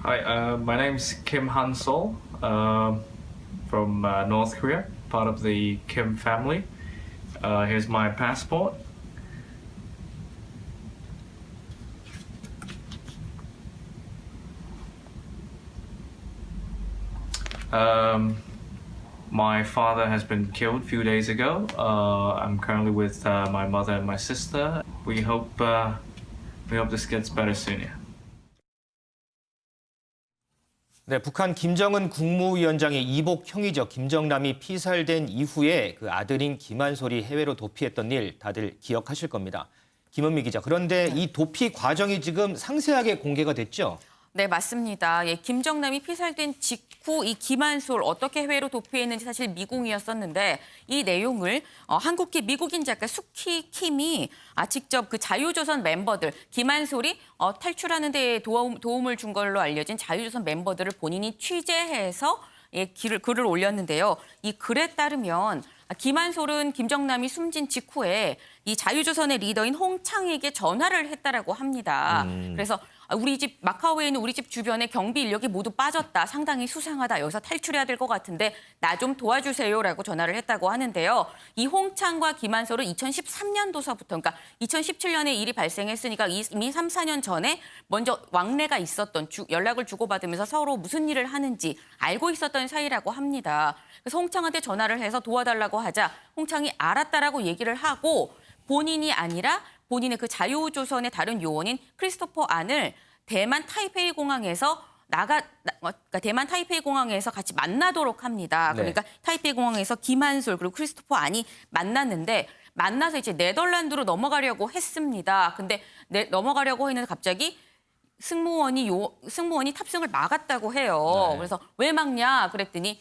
Hi, my name's Kim Han-sol from North Korea, part of the Kim family. Here's my passport. My father has been killed a few days ago. I'm currently with my mother and my sister. We hope this gets better soon. Yeah. 네, 북한 김정은 국무위원장의 이복 형이죠. 김정남이 피살된 이후에 그 아들인 김한솔이 해외로 도피했던 일 다들 기억하실 겁니다. 김은미 기자, 그런데 이 도피 과정이 지금 상세하게 공개가 됐죠? 네, 맞습니다. 예, 김정남이 피살된 직후 이 김한솔 어떻게 해외로 도피했는지 사실 미궁이었었는데 이 내용을 한국계 미국인 작가 수키 킴이 직접 그 자유조선 멤버들, 김한솔이 탈출하는 데 도움을 준 걸로 알려진 자유조선 멤버들을 본인이 취재해서 글을 올렸는데요. 이 글에 따르면 김한솔은 김정남이 숨진 직후에 이 자유조선의 리더인 홍창에게 전화를 했다라고 합니다. 그래서 우리 집 마카오에 있는 우리 집 주변에 경비 인력이 모두 빠졌다. 상당히 수상하다. 여기서 탈출해야 될 것 같은데 나 좀 도와주세요라고 전화를 했다고 하는데요. 이 홍창과 김한솔은 2013년도서부터 그러니까 2017년에 일이 발생했으니까 이미 3, 4년 전에 먼저 왕래가 있었던 연락을 주고받으면서 서로 무슨 일을 하는지 알고 있었던 사이라고 합니다. 그래서 홍창한테 전화를 해서 도와달라고 하자 홍창이 알았다라고 얘기를 하고 본인이 아니라 본인의 그 자유조선의 다른 요원인 크리스토퍼 안을 대만 타이페이 공항에서 그러니까 대만 타이페이 공항에서 같이 만나도록 합니다. 그러니까 타이페이 공항에서 김한솔 그리고 크리스토퍼 안이 만났는데 만나서 이제 네덜란드로 넘어가려고 했습니다. 근데 넘어가려고 했는데 갑자기 승무원이 탑승을 막았다고 해요. 그래서 왜 막냐 그랬더니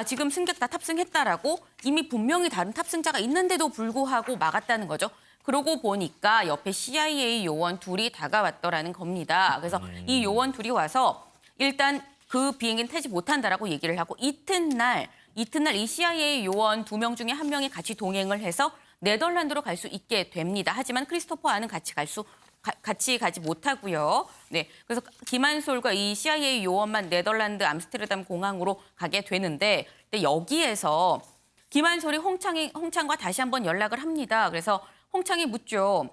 지금 승객 다 탑승했다라고 이미 분명히 다른 탑승자가 있는데도 불구하고 막았다는 거죠. 그러고 보니까 옆에 CIA 요원 둘이 다가왔더라는 겁니다. 그래서 이 요원 둘이 와서 일단 그 비행기는 타지 못한다라고 얘기를 하고 이튿날 이 CIA 요원 2명 중에 1명이 같이 동행을 해서 네덜란드로 갈 수 있게 됩니다. 하지만 크리스토퍼 안은 같이 가지 못하고요. 네, 그래서 김한솔과 이 CIA 요원만 네덜란드 암스테르담 공항으로 가게 되는데 여기에서 김한솔이 홍창과 다시 한번 연락을 합니다. 그래서 홍창이 묻죠.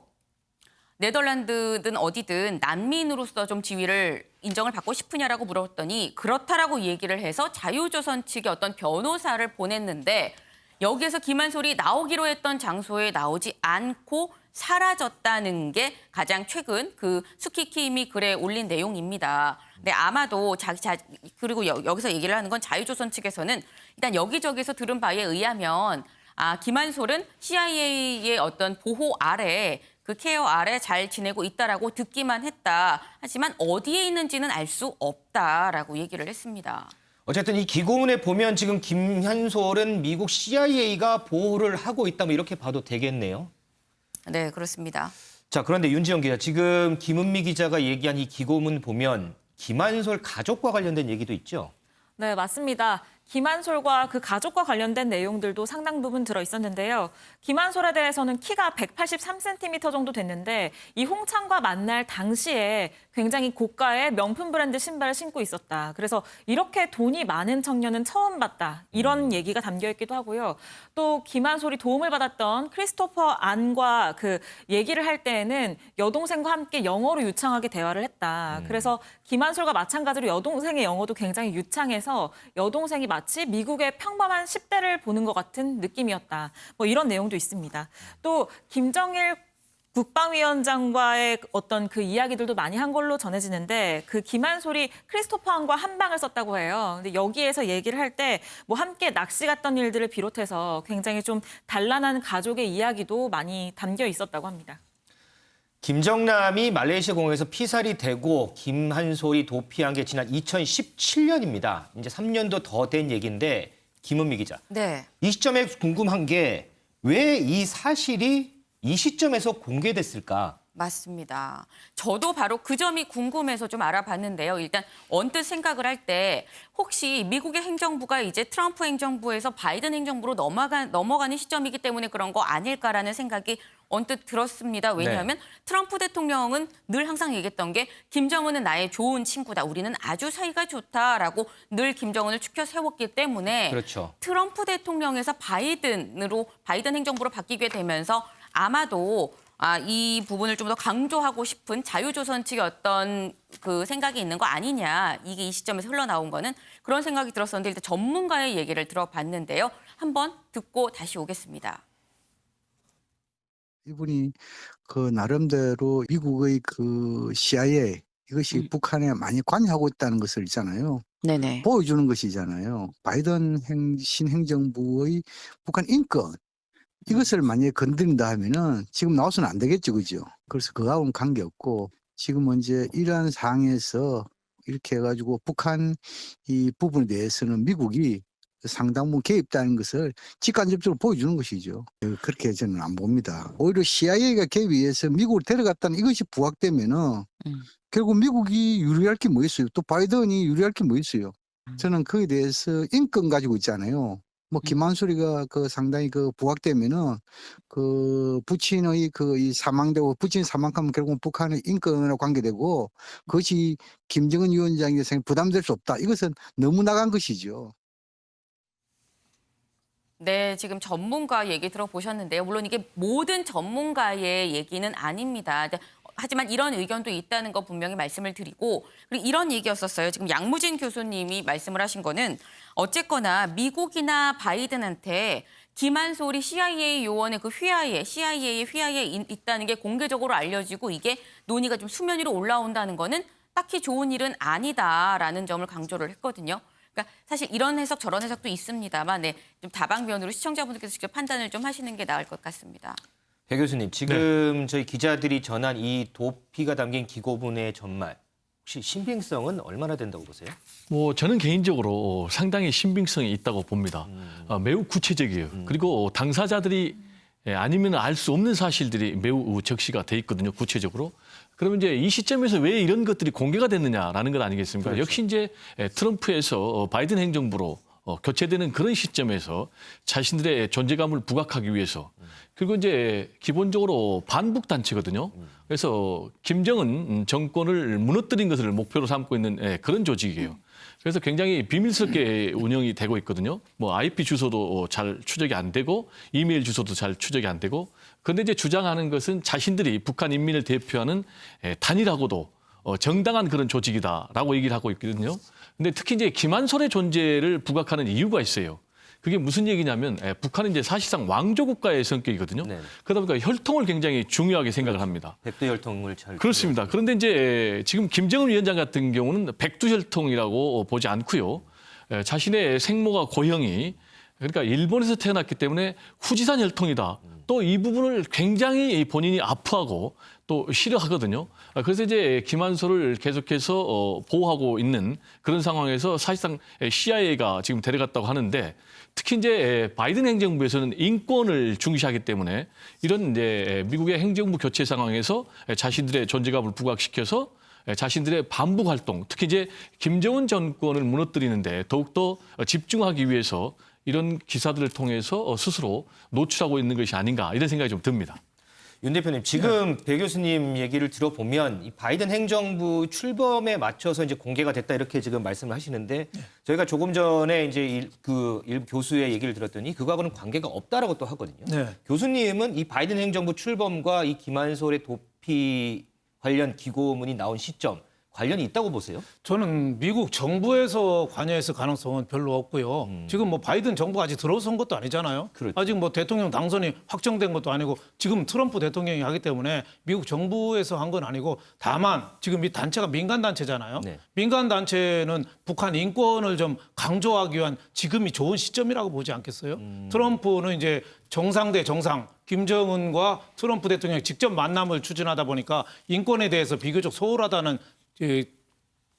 네덜란드든 어디든 난민으로서 좀 지위를 인정을 받고 싶으냐라고 물었더니 그렇다라고 얘기를 해서 자유조선 측의 어떤 변호사를 보냈는데 여기에서 김한솔이 나오기로 했던 장소에 나오지 않고 사라졌다는 게 가장 최근 그 수키킴이 글에 올린 내용입니다. 네, 아마도 그리고 여기서 얘기를 하는 건 자유조선 측에서는 일단 여기저기서 들은 바에 의하면 김한솔은 CIA의 어떤 보호 아래 그 케어 아래 잘 지내고 있다라고 듣기만 했다. 하지만 어디에 있는지는 알 수 없다라고 얘기를 했습니다. 어쨌든 이 기고문에 보면 지금 김한솔은 미국 CIA가 보호를 하고 있다 뭐 이렇게 봐도 되겠네요. 네, 그렇습니다. 자, 그런데 윤지영 기자, 지금 김은미 기자가 얘기한 이 기고문 보면 김한솔 가족과 관련된 얘기도 있죠? 네, 맞습니다. 김한솔과 그 가족과 관련된 내용들도 상당 부분 들어 있었는데요. 김한솔에 대해서는 키가 183cm 정도 됐는데 이 홍창과 만날 당시에 굉장히 고가의 명품 브랜드 신발을 신고 있었다. 그래서 이렇게 돈이 많은 청년은 처음 봤다. 이런 얘기가 담겨 있기도 하고요. 또 김한솔이 도움을 받았던 크리스토퍼 안과 그 얘기를 할 때에는 여동생과 함께 영어로 유창하게 대화를 했다. 그래서 김한솔과 마찬가지로 여동생의 영어도 굉장히 유창해서 여동생이 마치 미국의 평범한 10대를 보는 것 같은 느낌이었다. 뭐 이런 내용도 있습니다. 또 김정일 국방위원장과의 어떤 그 이야기들도 많이 한 걸로 전해지는데 그 김한솔이 크리스토퍼 안과 한 방을 썼다고 해요. 근데 여기에서 얘기를 할 때 뭐 함께 낚시 갔던 일들을 비롯해서 굉장히 좀 단란한 가족의 이야기도 많이 담겨 있었다고 합니다. 김정남이 말레이시아 공항에서 피살이 되고 김한솔이 도피한 게 지난 2017년입니다. 이제 3년도 더 된 얘기인데 김은미 기자. 네. 이 시점에 궁금한 게 왜 이 사실이 이 시점에서 공개됐을까? 맞습니다. 저도 바로 그 점이 궁금해서 좀 알아봤는데요. 일단 언뜻 생각을 할 때 혹시 미국의 행정부가 이제 트럼프 행정부에서 바이든 행정부로 넘어가는 시점이기 때문에 그런 거 아닐까라는 생각이 언뜻 들었습니다. 왜냐하면 트럼프 대통령은 늘 항상 얘기했던 게 김정은은 나의 좋은 친구다. 우리는 아주 사이가 좋다라고 늘 김정은을 추켜 세웠기 때문에 그렇죠. 트럼프 대통령에서 바이든 행정부로 바뀌게 되면서 아마도 이 부분을 좀 더 강조하고 싶은 자유조선 측의 어떤 그 생각이 있는 거 아니냐. 이게 이 시점에서 흘러나온 거는 그런 생각이 들었었는데 일단 전문가의 얘기를 들어봤는데요. 한번 듣고 다시 오겠습니다. 이분이 그 나름대로 미국의 그 CIA 이것이 북한에 많이 관여하고 있다는 것을 있잖아요. 네네. 보여주는 것이잖아요. 바이든 신행정부의 북한 인권 이것을 만약에 건드린다 하면은 지금 나와서는 안 되겠죠, 그죠? 그래서 그거하고는 관계없고 지금은 이제 이러한 상황에서 이렇게 해가지고 북한 이 부분에 대해서는 미국이 상당 부분 개입다는 것을 직간접적으로 보여주는 것이죠. 그렇게 저는 안 봅니다. 오히려 CIA가 개입해서 미국을 데려갔다는 이것이 부각되면은 결국 미국이 유리할 게 뭐 있어요? 또 바이든이 유리할 게 뭐 있어요? 저는 거기에 대해서 인권 가지고 있잖아요. 뭐 김한솔이가 그 상당히 그 부각되면은 그 부친의 그 이 사망되고 부친 사망하면 결국 북한의 인권과 관계되고 그것이 김정은 위원장에서 부담될 수 없다. 이것은 너무 나간 것이죠. 네, 지금 전문가 얘기 들어보셨는데요. 물론 이게 모든 전문가의 얘기는 아닙니다. 하지만 이런 의견도 있다는 거 분명히 말씀을 드리고 그리고 이런 얘기였었어요. 지금 양무진 교수님이 말씀을 하신 거는 어쨌거나 미국이나 바이든한테 김한솔이 CIA 요원의 그 CIA의 휘하에 있다는 게 공개적으로 알려지고 이게 논의가 좀 수면 위로 올라온다는 거는 딱히 좋은 일은 아니다라는 점을 강조를 했거든요. 그러니까 사실 이런 해석 저런 해석도 있습니다만 좀 다방면으로 시청자분들께서 직접 판단을 좀 하시는 게 나을 것 같습니다. 배 교수님, 지금 저희 기자들이 전한 이 도피가 담긴 기고문의 전말 혹시 신빙성은 얼마나 된다고 보세요? 뭐 저는 개인적으로 상당히 신빙성이 있다고 봅니다. 매우 구체적이에요. 그리고 당사자들이 아니면 알 수 없는 사실들이 매우 적시가 돼 있거든요. 구체적으로. 그러면 이제 이 시점에서 왜 이런 것들이 공개가 됐느냐라는 것 아니겠습니까? 그렇죠. 역시 이제 트럼프에서 바이든 행정부로 교체되는 그런 시점에서 자신들의 존재감을 부각하기 위해서 그리고 이제 기본적으로 반북 단체거든요. 그래서 김정은 정권을 무너뜨린 것을 목표로 삼고 있는 그런 조직이에요. 그래서 굉장히 비밀스럽게 운영이 되고 있거든요. 뭐 IP 주소도 잘 추적이 안 되고 이메일 주소도 잘 추적이 안 되고 그런데 이제 주장하는 것은 자신들이 북한 인민을 대표하는 단일하고도 정당한 그런 조직이다라고 얘기를 하고 있거든요. 근데 특히 이제 김한솔의 존재를 부각하는 이유가 있어요. 그게 무슨 얘기냐면 북한은 이제 사실상 왕조 국가의 성격이거든요. 네. 그러다 보니까 혈통을 굉장히 중요하게 생각을 합니다. 백두 혈통을 잘 그렇습니다. 그런데 이제 지금 김정은 위원장 같은 경우는 백두 혈통이라고 보지 않고요. 자신의 생모가 고형이 그러니까 일본에서 태어났기 때문에 후지산 혈통이다. 또 이 부분을 굉장히 본인이 아파하고 또 싫어하거든요. 그래서 이제 김한솔을 계속해서 보호하고 있는 그런 상황에서 사실상 CIA가 지금 데려갔다고 하는데 특히 이제 바이든 행정부에서는 인권을 중시하기 때문에 이런 이제 미국의 행정부 교체 상황에서 자신들의 존재감을 부각시켜서 자신들의 반북 활동, 특히 이제 김정은 정권을 무너뜨리는데 더욱더 집중하기 위해서 이런 기사들을 통해서 스스로 노출하고 있는 것이 아닌가 이런 생각이 좀 듭니다. 윤 대표님, 지금 배 교수님 얘기를 들어보면 이 바이든 행정부 출범에 맞춰서 이제 공개가 됐다 이렇게 지금 말씀을 하시는데 저희가 조금 전에 이제 일부 교수의 얘기를 들었더니 그거하고는 관계가 없다라고 또 하거든요. 네. 교수님은 이 바이든 행정부 출범과 이 김한솔의 도피 관련 기고문이 나온 시점 관련이 있다고 보세요? 저는 미국 정부에서 관여했을 가능성은 별로 없고요. 지금 뭐 바이든 정부가 아직 들어선 것도 아니잖아요. 그렇죠. 아직 뭐 대통령 당선이 확정된 것도 아니고 지금 트럼프 대통령이 하기 때문에 미국 정부에서 한 건 아니고 다만 지금 이 단체가 민간 단체잖아요. 네. 민간 단체는 북한 인권을 좀 강조하기 위한 지금이 좋은 시점이라고 보지 않겠어요? 트럼프는 이제 정상 대 정상 김정은과 트럼프 대통령이 직접 만남을 추진하다 보니까 인권에 대해서 비교적 소홀하다는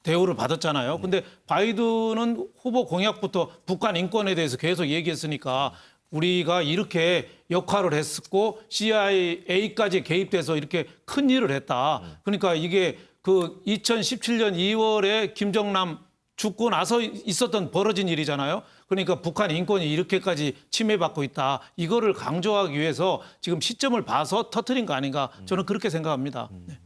대우를 받았잖아요. 근데 바이든은 후보 공약부터 북한 인권에 대해서 계속 얘기했으니까 우리가 이렇게 역할을 했었고 CIA까지 개입돼서 이렇게 큰 일을 했다. 그러니까 이게 그 2017년 2월에 김정남 죽고 나서 있었던 벌어진 일이잖아요. 그러니까 북한 인권이 이렇게까지 침해받고 있다. 이거를 강조하기 위해서 지금 시점을 봐서 터뜨린 거 아닌가 저는 그렇게 생각합니다. 네.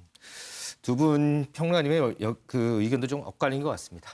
두 분 평론가님의 그 의견도 좀 엇갈린 것 같습니다.